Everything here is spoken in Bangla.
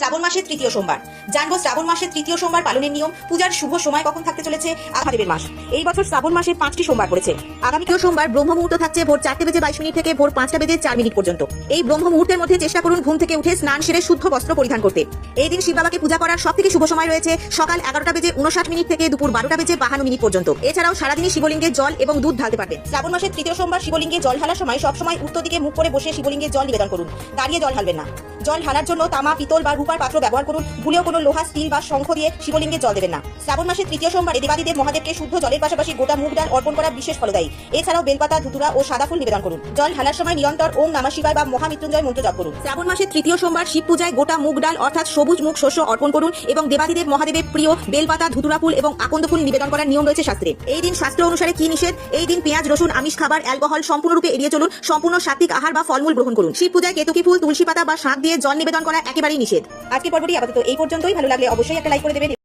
শ্রাবণ মাসের তৃতীয় সোমবার। জানবো শ্রাবণ মাসের তৃতীয় সোমবার পালনের নিয়ম, পূজার শুভ সময় কখন থাকতে চলেছে মহাদেবের মাস। এই বছর শ্রাবণ মাসে 5টি সোমবার পড়েছে। আগামী সোমবার ব্রহ্ম মুহূর্ত থাকছে ভোর 4:22 থেকে ভোর 5:04 পর্যন্ত। এই ব্রহ্ম মুহূর্তের মধ্যে চেষ্টা করুন ঘুম থেকে উঠে স্নান সেরে শুদ্ধ বস্ত্র পরিধান করতে। এই দিন শিব বাবাকে পূজা করার সবথেকে শুভ সময় রয়েছে সকাল 11:59 থেকে দুপুর 12:52 পর্যন্ত। এছাড়াও সারাদিনই শিবলিঙ্গে জল এবং দুধ ঢালতে পারবেন। শ্রাবণ মাসের তৃতীয় সোমবার শিবলিঙ্গে জল ঢালার সময় সবসময় উত্তর দিকে মুখ করে বসে শিবলিঙ্গে জল নিবেদন করুন। দাঁড়িয়ে জল ঢালবেন না। জল ঢালার জন্য তামা, পিতল বা রূপার পাত্র ব্যবহার করুন। ভুলেও কোনো লোহা, স্টিল বা শঙ্খ দিয়ে শিবলিঙ্গে জল দেবেন না। শ্রাবণ মাসের তৃতীয় সোমবারে দেবাদিদেব মহাদেবকে শুদ্ধ জলের পাশাপাশি গোটা মুগ ডাল অর্পণ করা বিশেষ ফলদায়ী। এছাড়াও বেলপাতা, ধুতুরা ও সাদা ফুল নিবেদন করুন। জল ঢালার সময় নিরন্তর ওম নমঃ শিবায় বা মহামৃত্যুঞ্জয় মন্ত্র জপ করুন। শ্রাবণ মাসের তৃতীয় সোমবার শিব পূজায় গোটা মুগ ডাল অর্থাৎ সবুজ মুগ শস্য অর্পণ করুন এবং দেবাদিদেব মহাদেবের প্রিয় বেলপাতা, ধুতুরা ফুল এবং আকন্দ ফুল নিবেদন করার নিয়ম রয়েছে শাস্ত্রে। এই দিন শাস্ত্র অনুসারে কি নিষেধ? এই দিন পেঁয়াজ, রসুন, আমিষ খাবার, অ্যালকোহল সম্পূর্ণরূপে এড়িয়ে চলুন। সম্পূর্ণ সাত্বিক আহার বা ফলমূল গ্রহণ করুন। শিব পূজায় কেতকী ফুল, তুলসী পাতা বা শাঁখ দিয়ে জল নিবেদন করা একেবারেই নিষেধ। আজকের পর্বটি আপাতত এই পর্যন্তই। ভালো লাগলে অবশ্যই একটা লাইক করে দেবেন।